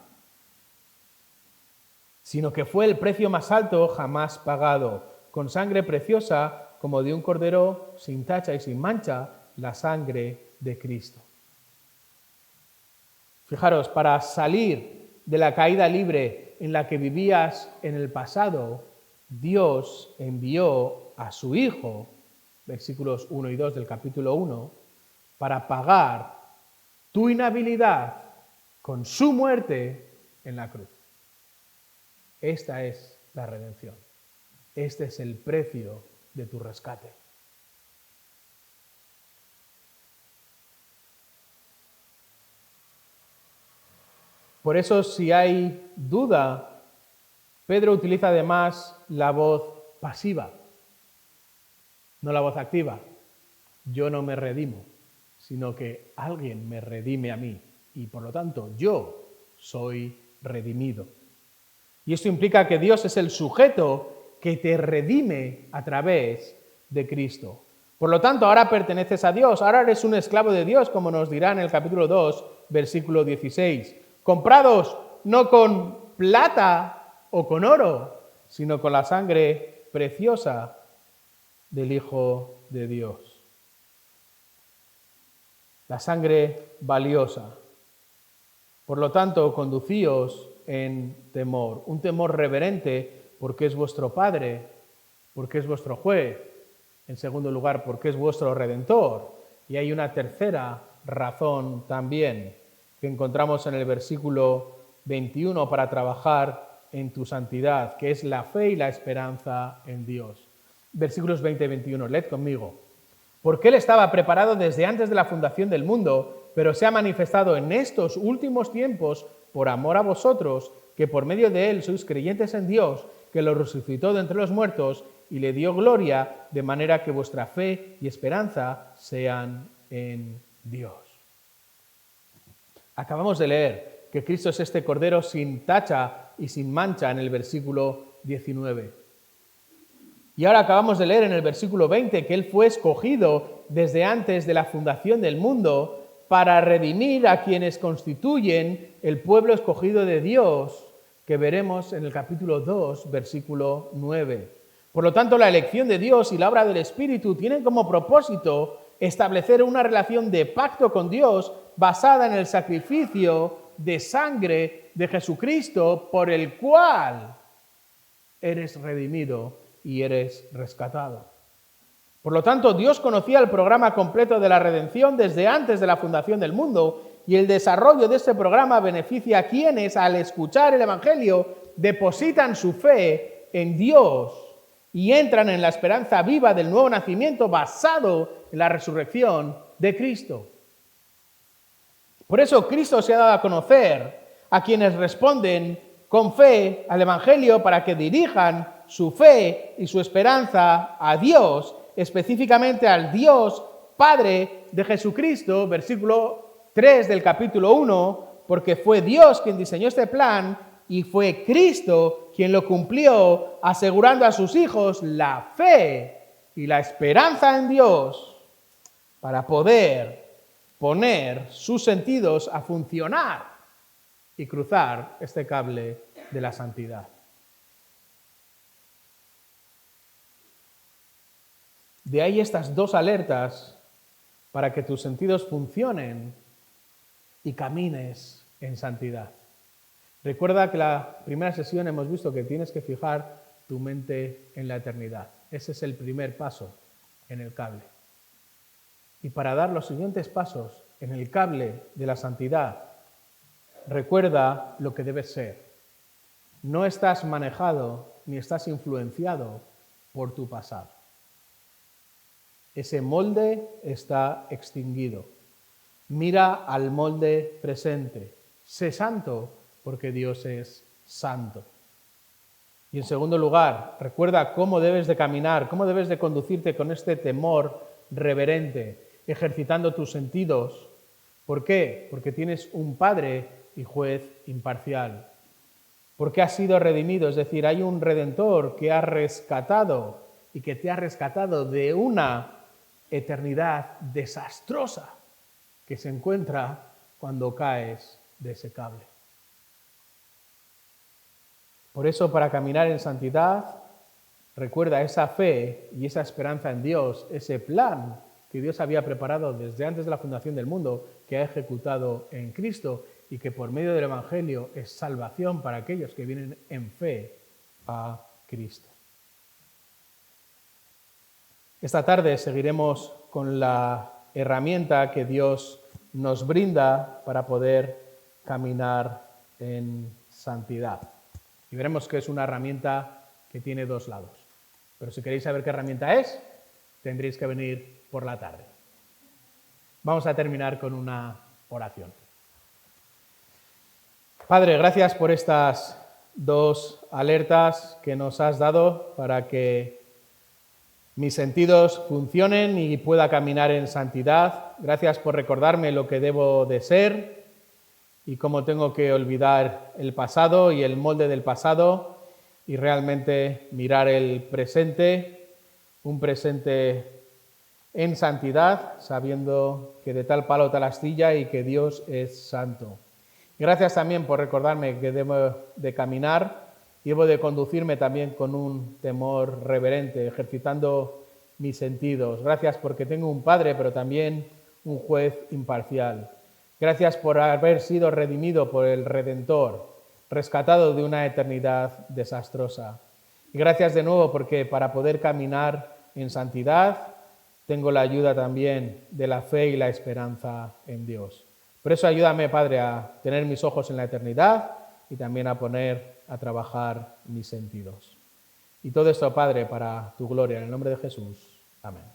sino que fue el precio más alto jamás pagado, con sangre preciosa como de un cordero sin tacha y sin mancha, la sangre de Cristo. Fijaros, para salir de la caída libre en la que vivías en el pasado, Dios envió a su Hijo, versículos 1 y 2 del capítulo 1, para pagar tu inhabilidad con su muerte en la cruz. Esta es la redención. Este es el precio de tu rescate. Por eso, si hay duda, Pedro utiliza además la voz pasiva, no la voz activa. Yo no me redimo, sino que alguien me redime a mí y por lo tanto yo soy redimido. Y esto implica que Dios es el sujeto que te redime a través de Cristo. Por lo tanto, ahora perteneces a Dios, ahora eres un esclavo de Dios, como nos dirá en el capítulo 2, versículo 16. Comprados no con plata o con oro, sino con la sangre preciosa del Hijo de Dios. La sangre valiosa. Por lo tanto, conducíos en temor, un temor reverente porque es vuestro Padre, porque es vuestro juez, en segundo lugar, porque es vuestro Redentor. Y hay una tercera razón también que encontramos en el versículo 21 para trabajar en tu santidad, que es la fe y la esperanza en Dios. Versículos 20 y 21, leed conmigo. Porque Él estaba preparado desde antes de la fundación del mundo, pero se ha manifestado en estos últimos tiempos por amor a vosotros, que por medio de Él sois creyentes en Dios, que lo resucitó de entre los muertos y le dio gloria, de manera que vuestra fe y esperanza sean en Dios. Acabamos de leer que Cristo es este Cordero sin tacha y sin mancha en el versículo 19. Y ahora acabamos de leer en el versículo 20 que Él fue escogido desde antes de la fundación del mundo para redimir a quienes constituyen el pueblo escogido de Dios, que veremos en el capítulo 2, versículo 9. Por lo tanto, la elección de Dios y la obra del Espíritu tienen como propósito establecer una relación de pacto con Dios basada en el sacrificio de sangre de Jesucristo, por el cual eres redimido y eres rescatado. Por lo tanto, Dios conocía el programa completo de la redención desde antes de la fundación del mundo, y el desarrollo de este programa beneficia a quienes, al escuchar el Evangelio, depositan su fe en Dios y entran en la esperanza viva del nuevo nacimiento basado en la resurrección de Cristo. Por eso Cristo se ha dado a conocer a quienes responden con fe al Evangelio para que dirijan su fe y su esperanza a Dios, específicamente al Dios Padre de Jesucristo, versículo 3 del capítulo 1, porque fue Dios quien diseñó este plan y fue Cristo quien lo cumplió, asegurando a sus hijos la fe y la esperanza en Dios para poder poner sus sentidos a funcionar y cruzar este cable de la santidad. De ahí estas dos alertas para que tus sentidos funcionen y camines en santidad. Recuerda que la primera sesión hemos visto que tienes que fijar tu mente en la eternidad. Ese es el primer paso en el cable. Y para dar los siguientes pasos en el cable de la santidad, recuerda lo que debes ser. No estás manejado ni estás influenciado por tu pasado. Ese molde está extinguido. Mira al molde presente. Sé santo porque Dios es santo. Y en segundo lugar, recuerda cómo debes de caminar, cómo debes de conducirte con este temor reverente, ejercitando tus sentidos. ¿Por qué? Porque tienes un Padre y juez imparcial. Porque has sido redimido, es decir, hay un Redentor que ha rescatado y que te ha rescatado de una eternidad desastrosa que se encuentra cuando caes de ese cable. Por eso, para caminar en santidad, recuerda esa fe y esa esperanza en Dios, ese plan que Dios había preparado desde antes de la fundación del mundo, que ha ejecutado en Cristo y que por medio del Evangelio es salvación para aquellos que vienen en fe a Cristo. Esta tarde seguiremos con la herramienta que Dios nos brinda para poder caminar en santidad. Y veremos que es una herramienta que tiene dos lados. Pero si queréis saber qué herramienta es, tendréis que venir por la tarde. Vamos a terminar con una oración. Padre, gracias por estas dos alertas que nos has dado para que mis sentidos funcionen y pueda caminar en santidad. Gracias por recordarme lo que debo de ser y cómo tengo que olvidar el pasado y el molde del pasado y realmente mirar el presente, un presente en santidad, sabiendo que de tal palo tal astilla y que Dios es santo. Gracias también por recordarme que debo de caminar y debo de conducirme también con un temor reverente, ejercitando mis sentidos. Gracias porque tengo un Padre, pero también un juez imparcial. Gracias por haber sido redimido por el Redentor, rescatado de una eternidad desastrosa. Y gracias de nuevo porque para poder caminar en santidad tengo la ayuda también de la fe y la esperanza en Dios. Por eso ayúdame, Padre, a tener mis ojos en la eternidad y también a poner a trabajar mis sentidos. Y todo esto, Padre, para tu gloria, en el nombre de Jesús. Amén.